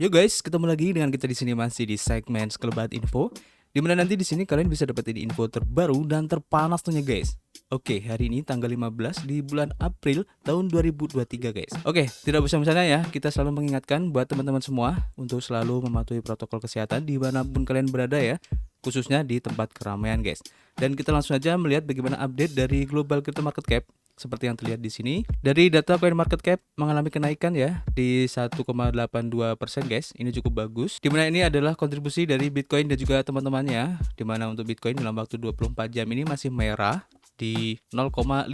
Yo guys, ketemu lagi dengan kita di sini masih di segmen Sekelebat Info. Di mana nanti di sini kalian bisa dapetin info terbaru dan terpanas tuhnya guys. Oke, hari ini tanggal 15 di bulan April tahun 2023 guys. Oke, tidak bosan-bosannya ya, kita selalu mengingatkan buat teman-teman semua untuk selalu mematuhi protokol kesehatan dimanapun kalian berada ya, khususnya di tempat keramaian guys. Dan kita langsung aja melihat bagaimana update dari Global Crypto Market Cap. Seperti yang terlihat di sini, dari data CoinMarketCap mengalami kenaikan ya di 1,82% guys. Ini cukup bagus. Dimana ini adalah kontribusi dari Bitcoin dan juga teman-temannya. Dimana untuk Bitcoin dalam waktu 24 jam ini masih merah di 0,5%,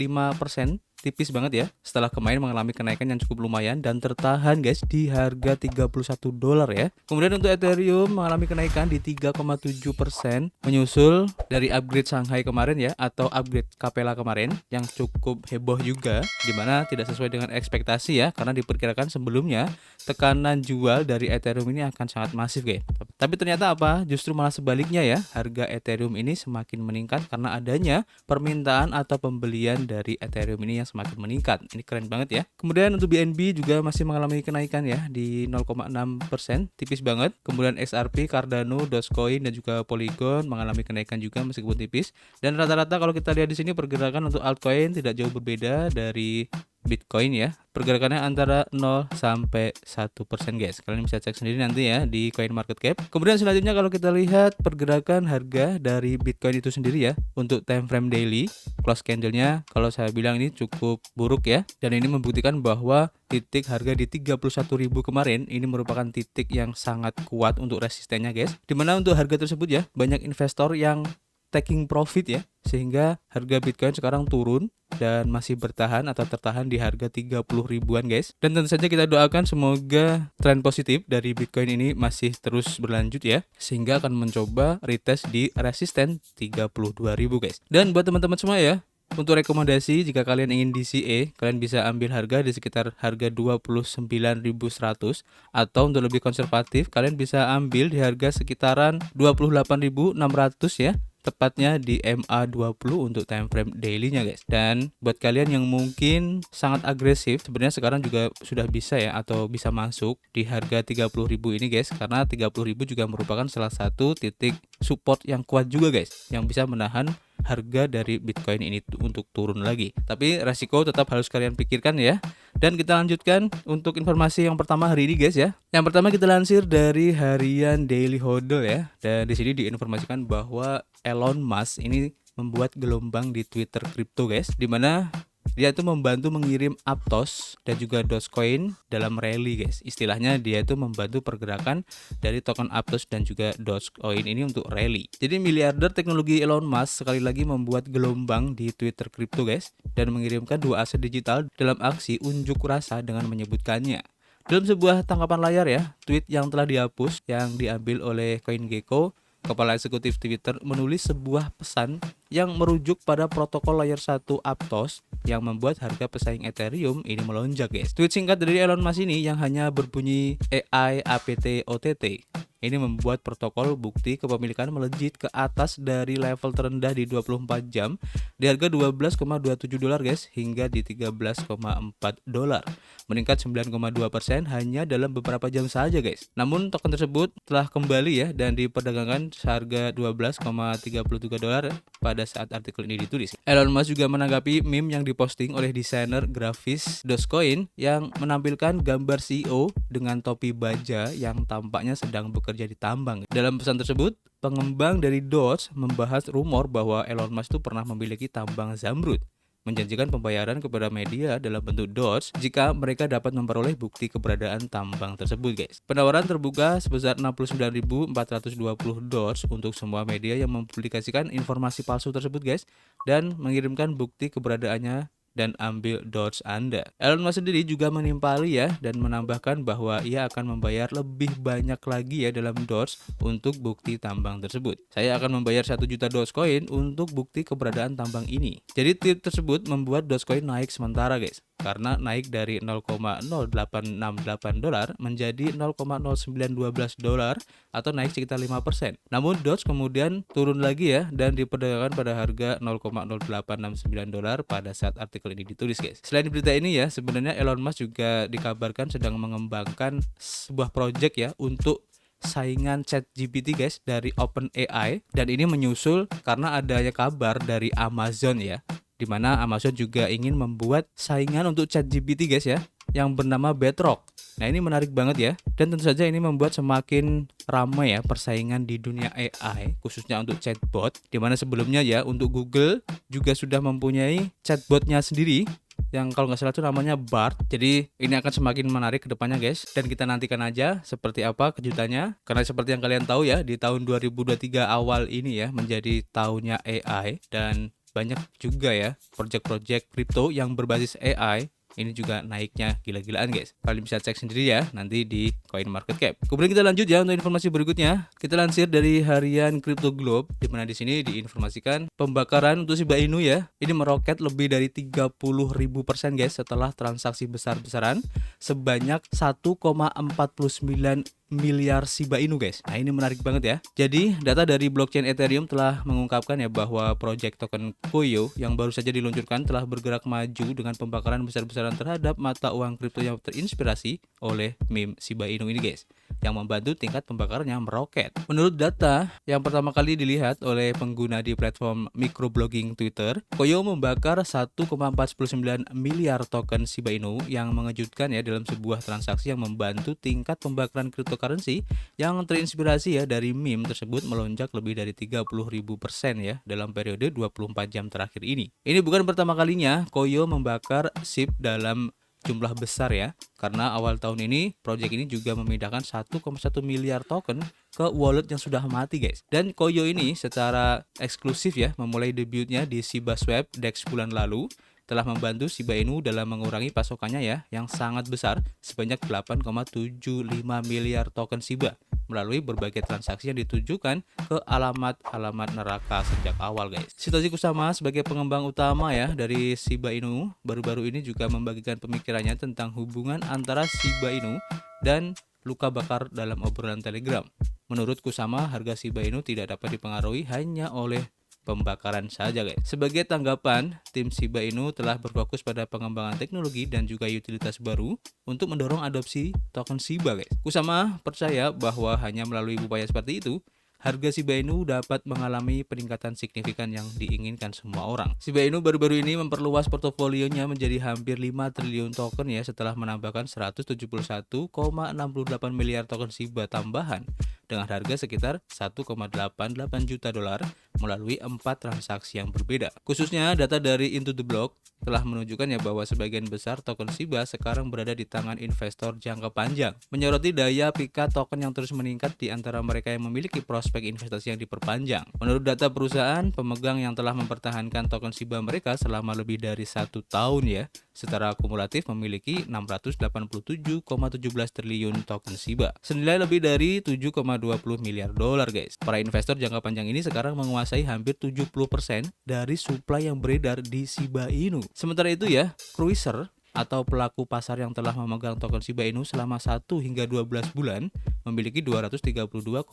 tipis banget ya. Setelah kemarin mengalami kenaikan yang cukup lumayan dan tertahan guys di harga $31 ya. Kemudian untuk Ethereum mengalami kenaikan di 3,7% menyusul dari upgrade Shanghai kemarin ya, atau upgrade Capella kemarin yang cukup heboh juga, dimana tidak sesuai dengan ekspektasi ya, karena diperkirakan sebelumnya tekanan jual dari Ethereum ini akan sangat masif guys. Tapi ternyata apa? Justru malah sebaliknya ya, harga Ethereum ini semakin meningkat karena adanya permintaan atau pembelian dari Ethereum ini yang semakin meningkat. Ini keren banget ya. Kemudian untuk BNB juga masih mengalami kenaikan ya di 0,6%, tipis banget. Kemudian XRP, Cardano, Dogecoin dan juga Polygon mengalami kenaikan juga meskipun tipis. Dan rata-rata kalau kita lihat di sini pergerakan untuk altcoin tidak jauh berbeda dari Bitcoin ya. Pergerakannya antara 0 sampai 1% guys. Kalian bisa cek sendiri nanti ya di CoinMarketCap. Kemudian selanjutnya kalau kita lihat pergerakan harga dari Bitcoin itu sendiri ya, untuk time frame daily, close candle-nya kalau saya bilang ini cukup buruk ya. Dan ini membuktikan bahwa titik harga di 31.000 kemarin ini merupakan titik yang sangat kuat untuk resistennya guys. Dimana untuk harga tersebut ya, banyak investor yang taking profit ya, sehingga harga Bitcoin sekarang turun dan masih bertahan atau tertahan di harga 30 ribuan guys. Dan tentu saja kita doakan semoga tren positif dari Bitcoin ini masih terus berlanjut ya, sehingga akan mencoba retest di resisten 32.000 guys. Dan buat teman-teman semua ya, untuk rekomendasi jika kalian ingin DCA, kalian bisa ambil harga di sekitar harga 29.100, atau untuk lebih konservatif kalian bisa ambil di harga sekitaran 28.600 ya, tepatnya di MA20 untuk time frame daily-nya guys. Dan buat kalian yang mungkin sangat agresif, sebenarnya sekarang juga sudah bisa ya, atau bisa masuk di harga 30.000 ini guys, karena 30.000 juga merupakan salah satu titik support yang kuat juga guys, yang bisa menahan harga dari Bitcoin ini untuk turun lagi. Tapi resiko tetap harus kalian pikirkan ya. Dan kita lanjutkan untuk informasi yang pertama hari ini guys ya. Yang pertama kita lansir dari harian Daily Hodl ya. Dan di sini diinformasikan bahwa Elon Musk ini membuat gelombang di Twitter kripto guys, dimana dia itu membantu mengirim Aptos dan juga Dogecoin dalam rally guys. Istilahnya dia itu membantu pergerakan dari token Aptos dan juga Dogecoin ini untuk rally. Jadi miliarder teknologi Elon Musk sekali lagi membuat gelombang di Twitter kripto guys, dan mengirimkan dua aset digital dalam aksi unjuk rasa dengan menyebutkannya. Dalam sebuah tangkapan layar ya, tweet yang telah dihapus yang diambil oleh CoinGecko, kepala eksekutif Twitter menulis sebuah pesan yang merujuk pada protokol layer 1 Aptos yang membuat harga pesaing Ethereum ini melonjak guys. Tweet singkat dari Elon Musk ini yang hanya berbunyi AI APT OTT ini membuat protokol bukti kepemilikan melejit ke atas dari level terendah di 24 jam di harga $12,27 guys, hingga di $13,4, meningkat 9,2% hanya dalam beberapa jam saja guys. Namun token tersebut telah kembali ya, dan diperdagangkan seharga $12,33 pada saat artikel ini ditulis. Elon Musk juga menanggapi meme yang diposting oleh desainer grafis Dogecoin yang menampilkan gambar CEO dengan topi baja yang tampaknya sedang bekerja di tambang. Dalam pesan tersebut, pengembang dari Doge membahas rumor bahwa Elon Musk itu pernah memiliki tambang zamrud, menjanjikan pembayaran kepada media dalam bentuk Doge jika mereka dapat memperoleh bukti keberadaan tambang tersebut guys. Penawaran terbuka sebesar 69.420 Doge untuk semua media yang mempublikasikan informasi palsu tersebut guys, dan mengirimkan bukti keberadaannya dan ambil Doge Anda. Elon Musk sendiri juga menimpali ya, dan menambahkan bahwa ia akan membayar lebih banyak lagi ya dalam Doge untuk bukti tambang tersebut. Saya akan membayar 1 juta Dogecoin untuk bukti keberadaan tambang ini. Jadi tweet tersebut membuat Dogecoin naik sementara guys. karena naik dari $0,0868 menjadi $0,0912 atau naik sekitar 5%. Namun Doge kemudian turun lagi ya dan diperdagangkan pada harga $0,0869 pada saat artikel ini ditulis, guys. Selain berita ini ya, sebenarnya Elon Musk juga dikabarkan sedang mengembangkan sebuah project ya untuk saingan ChatGPT, guys, dari OpenAI, dan ini menyusul karena adanya kabar dari Amazon ya, dimana Amazon juga ingin membuat saingan untuk ChatGPT, guys ya, yang bernama Bedrock. Nah, ini menarik banget ya, dan tentu saja ini membuat semakin ramai ya persaingan di dunia AI, khususnya untuk chatbot, dimana sebelumnya ya untuk Google juga sudah mempunyai chatbotnya sendiri yang kalau nggak salah itu namanya Bard. Jadi ini akan semakin menarik ke depannya, guys, dan kita nantikan aja seperti apa kejutannya, karena seperti yang kalian tahu ya, di tahun 2023 awal ini ya menjadi tahunnya AI, dan banyak juga ya project-project kripto yang berbasis AI ini juga naiknya gila-gilaan, guys. Kalian bisa cek sendiri ya nanti di CoinMarketCap. Kemudian kita lanjut ya untuk informasi berikutnya. Kita lansir dari harian Crypto Globe, di mana di sini diinformasikan pembakaran untuk Shiba Inu ya, ini meroket lebih dari 30.000%, guys, setelah transaksi besar-besaran sebanyak 1,49 miliar Shiba Inu, guys. Nah, ini menarik banget ya. Jadi data dari blockchain Ethereum telah mengungkapkan ya bahwa project token Koyo yang baru saja diluncurkan telah bergerak maju dengan pembakaran besar-besaran terhadap mata uang kripto yang terinspirasi oleh meme Shiba Inu ini, guys, yang membantu tingkat pembakarannya meroket. Menurut data yang pertama kali dilihat oleh pengguna di platform microblogging Twitter, Koyo membakar 1,49 miliar token Shiba Inu yang mengejutkan ya dalam sebuah transaksi yang membantu tingkat pembakaran cryptocurrency yang terinspirasi ya dari meme tersebut melonjak lebih dari 30.000% ya dalam periode 24 jam terakhir ini. Ini bukan pertama kalinya Koyo membakar SHIB dalam jumlah besar ya, karena awal tahun ini project ini juga memindahkan 1,1 miliar token ke wallet yang sudah mati, guys. Dan Koyo ini secara eksklusif ya memulai debutnya di Shiba Swap DEX bulan lalu, telah membantu Shiba Inu dalam mengurangi pasokannya ya yang sangat besar sebanyak 8,75 miliar token Shiba melalui berbagai transaksi yang ditujukan ke alamat-alamat neraka sejak awal, guys. Satoshi Kusama sebagai pengembang utama ya dari Shiba Inu baru-baru ini juga membagikan pemikirannya tentang hubungan antara Shiba Inu dan luka bakar dalam obrolan Telegram. Menurut Kusama, harga Shiba Inu tidak dapat dipengaruhi hanya oleh pembakaran saja, guys. Sebagai tanggapan, tim Shiba Inu telah berfokus pada pengembangan teknologi dan juga utilitas baru untuk mendorong adopsi token Shiba, guys. Kusama percaya bahwa hanya melalui upaya seperti itu, harga Shiba Inu dapat mengalami peningkatan signifikan yang diinginkan semua orang. Shiba Inu baru-baru ini memperluas portofolionya menjadi hampir 5 triliun token ya setelah menambahkan 171,68 miliar token Shiba tambahan dengan harga sekitar 1,88 juta dolar melalui 4 transaksi yang berbeda. Khususnya data dari Into the Block telah menunjukkan ya bahwa sebagian besar token Shiba sekarang berada di tangan investor jangka panjang, menyoroti daya pikat token yang terus meningkat di antara mereka yang memiliki prospek investasi yang diperpanjang. Menurut data perusahaan, pemegang yang telah mempertahankan token Shiba mereka selama lebih dari 1 tahun ya, secara akumulatif memiliki 687,17 triliun token Shiba, senilai lebih dari 7,20 miliar dolar, guys. Para investor jangka panjang ini sekarang menguasai hampir 70% dari supply yang beredar di Shiba Inu. Sementara itu ya, cruiser atau pelaku pasar yang telah memegang token Shiba Inu selama 1 hingga 12 bulan memiliki 232,54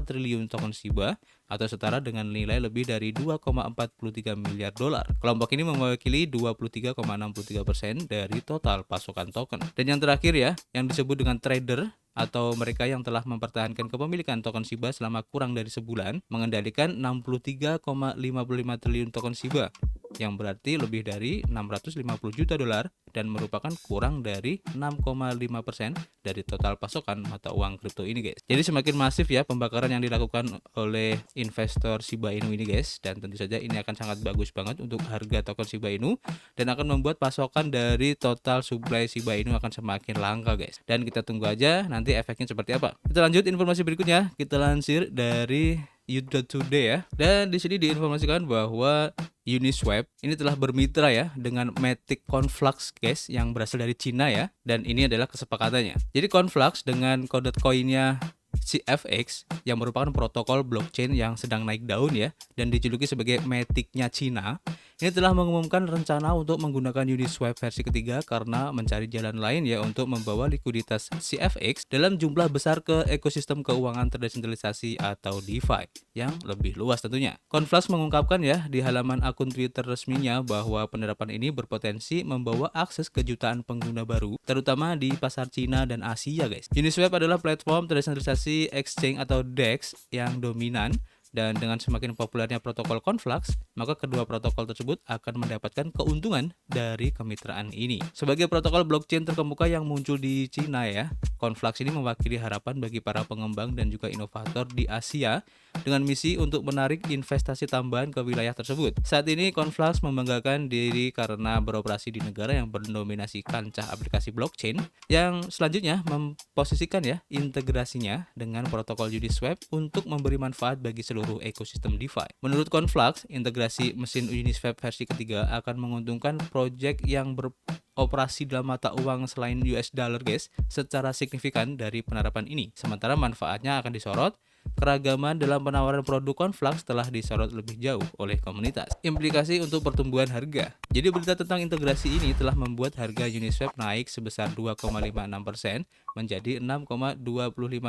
triliun token Shiba atau setara dengan nilai lebih dari 2,43 miliar dolar. Kelompok ini mewakili 23,63% dari total pasokan token. Dan yang terakhir ya, yang disebut dengan trader atau mereka yang telah mempertahankan kepemilikan token Shiba selama kurang dari sebulan mengendalikan 63,55 triliun token Shiba, yang berarti lebih dari 650 juta dolar dan merupakan kurang dari 6,5% dari total pasokan mata uang kripto ini, guys. Jadi semakin masif ya pembakaran yang dilakukan oleh investor Shiba Inu ini, guys, dan tentu saja ini akan sangat bagus banget untuk harga token Shiba Inu dan akan membuat pasokan dari total supply Shiba Inu akan semakin langka, guys. Dan kita tunggu aja nanti efeknya seperti apa. Kita lanjut informasi berikutnya, kita lansir dari You.Today ya. Dan di sini diinformasikan bahwa Uniswap ini telah bermitra ya dengan Matic Conflux, guys, yang berasal dari Cina ya. Dan ini adalah kesepakatannya. Jadi Conflux dengan kode koinnya CFX yang merupakan protokol blockchain yang sedang naik daun ya dan dijuluki sebagai Matic-nya Cina, ini telah mengumumkan rencana untuk menggunakan Uniswap versi ketiga karena mencari jalan lain ya untuk membawa likuiditas CFX dalam jumlah besar ke ekosistem keuangan terdesentralisasi atau DeFi yang lebih luas tentunya. Conflux mengungkapkan ya di halaman akun Twitter resminya bahwa penerapan ini berpotensi membawa akses ke jutaan pengguna baru, terutama di pasar Cina dan Asia guys. Uniswap adalah platform terdesentralisasi exchange atau DEX yang dominan. Dan dengan semakin populernya protokol Conflux, maka kedua protokol tersebut akan mendapatkan keuntungan dari kemitraan ini. Sebagai protokol blockchain terkemuka yang muncul di Cina ya, Conflux ini mewakili harapan bagi para pengembang dan juga inovator di Asia dengan misi untuk menarik investasi tambahan ke wilayah tersebut. Saat ini Conflux membanggakan diri karena beroperasi di negara yang mendominasi kancah aplikasi blockchain yang selanjutnya memposisikan ya integrasinya dengan protokol Uniswap untuk memberi manfaat bagi seluruh ekosistem DeFi. Menurut Conflux, integrasi mesin Uniswap versi ketiga akan menguntungkan proyek yang beroperasi dalam mata uang selain US dollar guys secara signifikan dari penerapan ini. Sementara manfaatnya akan disorot, keragaman dalam penawaran produk Conflux telah disorot lebih jauh oleh komunitas. Implikasi untuk pertumbuhan harga. Jadi berita tentang integrasi ini telah membuat harga Uniswap naik sebesar 2,56% menjadi 6,25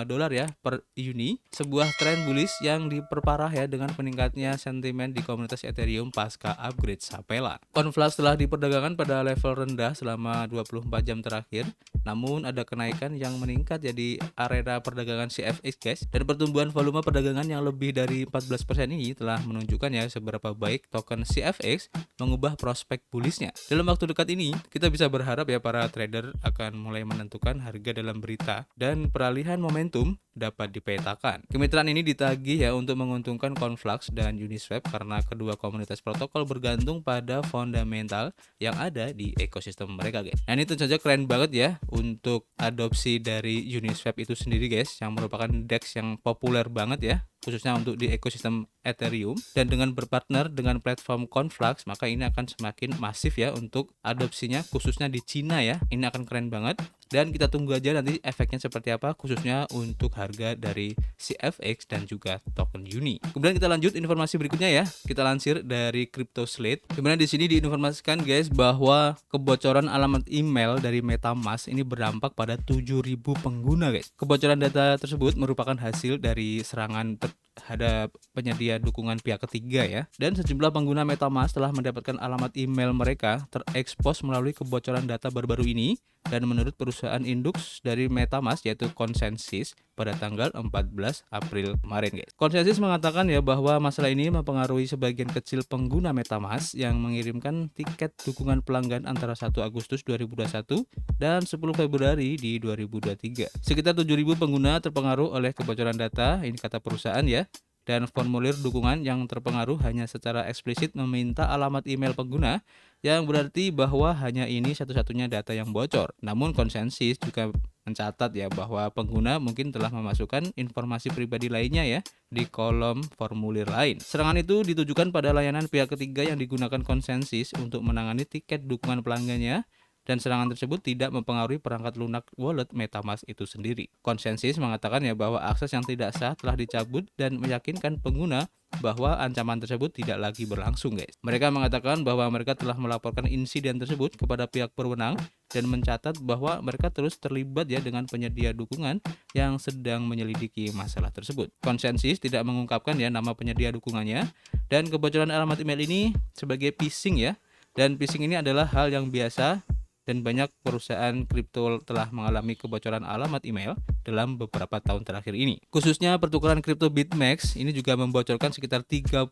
dolar ya per uni. Sebuah tren bullish yang diperparah ya dengan meningkatnya sentimen di komunitas Ethereum pasca upgrade Sapela. Conflux telah diperdagangkan pada level rendah selama 24 jam terakhir. Namun ada kenaikan yang meningkat ya di arena perdagangan CFX guys, dan pertumbuhan volume perdagangan yang lebih dari 14% ini telah menunjukkan ya seberapa baik token CFX mengubah prospek bullishnya. Dalam waktu dekat ini kita bisa berharap ya para trader akan mulai menentukan harga dalam berita dan peralihan momentum dapat dipetakan. Kemitraan ini ditagih ya untuk menguntungkan Conflux dan Uniswap karena kedua komunitas protokol bergantung pada fundamental yang ada di ekosistem mereka guys. Nah ini tentu saja keren banget ya untuk adopsi dari Uniswap itu sendiri guys, yang merupakan DEX yang populer banget ya khususnya untuk di ekosistem Ethereum, dan dengan berpartner dengan platform Conflux maka ini akan semakin masif ya untuk adopsinya khususnya di Cina ya. Ini akan keren banget dan kita tunggu aja nanti efeknya seperti apa khususnya untuk harga dari CFX dan juga token Uni. Kemudian kita lanjut informasi berikutnya ya. Kita lansir dari CryptoSlate. Kemudian di sini diinformasikan guys bahwa kebocoran alamat email dari MetaMask ini berdampak pada 7.000 pengguna guys. Kebocoran data tersebut merupakan hasil dari serangan terhadap penyedia dukungan pihak ketiga ya. Dan sejumlah pengguna MetaMask telah mendapatkan alamat email mereka terekspos melalui kebocoran data baru-baru ini. Dan menurut perusahaan induk dari MetaMask yaitu ConsenSys pada tanggal 14 April kemarin guys. ConsenSys mengatakan ya bahwa masalah ini mempengaruhi sebagian kecil pengguna MetaMask yang mengirimkan tiket dukungan pelanggan antara 1 Agustus 2021 dan 10 Februari di 2023. Sekitar 7.000 pengguna terpengaruh oleh kebocoran data, ini kata perusahaan ya. Dan formulir dukungan yang terpengaruh hanya secara eksplisit meminta alamat email pengguna, yang berarti bahwa hanya ini satu-satunya data yang bocor. Namun ConsenSys juga mencatat ya bahwa pengguna mungkin telah memasukkan informasi pribadi lainnya ya di kolom formulir lain. Serangan itu ditujukan pada layanan pihak ketiga yang digunakan ConsenSys untuk menangani tiket dukungan pelanggannya. Dan serangan tersebut tidak mempengaruhi perangkat lunak wallet MetaMask itu sendiri. ConsenSys mengatakan ya bahwa akses yang tidak sah telah dicabut dan meyakinkan pengguna bahwa ancaman tersebut tidak lagi berlangsung guys. Mereka mengatakan bahwa mereka telah melaporkan insiden tersebut kepada pihak berwenang dan mencatat bahwa mereka terus terlibat ya dengan penyedia dukungan yang sedang menyelidiki masalah tersebut. ConsenSys tidak mengungkapkan ya nama penyedia dukungannya, dan kebocoran alamat email ini sebagai phishing ya. Dan phishing ini adalah hal yang biasa dan banyak perusahaan kripto telah mengalami kebocoran alamat email dalam beberapa tahun terakhir ini. Khususnya pertukaran kripto BitMEX ini juga membocorkan sekitar 30.000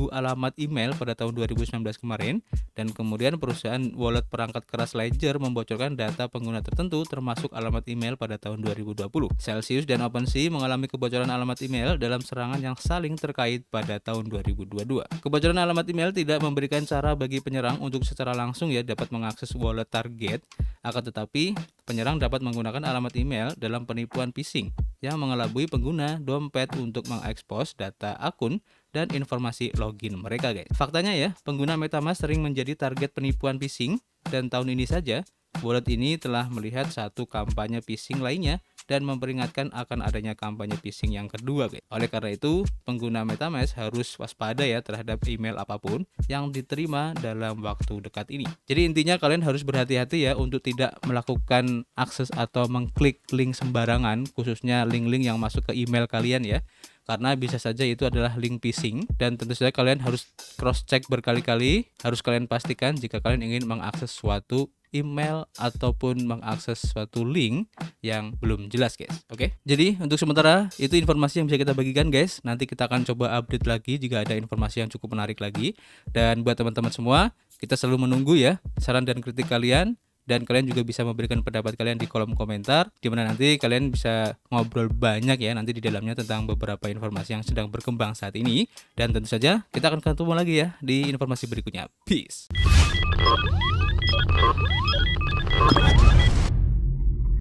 alamat email pada tahun 2019 kemarin, dan kemudian perusahaan wallet perangkat keras Ledger membocorkan data pengguna tertentu termasuk alamat email pada tahun 2020. Celsius dan OpenSea mengalami kebocoran alamat email dalam serangan yang saling terkait pada tahun 2022. Kebocoran alamat email tidak memberikan cara bagi penyerang untuk secara langsung ya dapat mengakses wallet target, akan tetapi penyerang dapat menggunakan alamat email dalam penipuan phishing yang mengelabui pengguna dompet untuk mengekspos data akun dan informasi login mereka guys. Faktanya ya, pengguna MetaMask sering menjadi target penipuan phishing, dan tahun ini saja wallet ini telah melihat satu kampanye phishing lainnya dan memperingatkan akan adanya kampanye phishing yang kedua, guys. Oleh karena itu, pengguna MetaMask harus waspada ya terhadap email apapun yang diterima dalam waktu dekat ini. Jadi intinya kalian harus berhati-hati ya untuk tidak melakukan akses atau mengklik link sembarangan, khususnya link-link yang masuk ke email kalian ya. Karena bisa saja itu adalah link phishing, dan tentu saja kalian harus cross check berkali-kali. Harus kalian pastikan jika kalian ingin mengakses suatu email ataupun mengakses suatu link yang belum jelas, guys. Oke. Jadi untuk sementara itu informasi yang bisa kita bagikan, guys. Nanti kita akan coba update lagi jika ada informasi yang cukup menarik lagi. Dan buat teman-teman semua, kita selalu menunggu ya saran dan kritik kalian. Dan kalian juga bisa memberikan pendapat kalian di kolom komentar, di mana nanti kalian bisa ngobrol banyak ya nanti di dalamnya tentang beberapa informasi yang sedang berkembang saat ini. Dan tentu saja kita akan ketemu lagi ya di informasi berikutnya. Peace.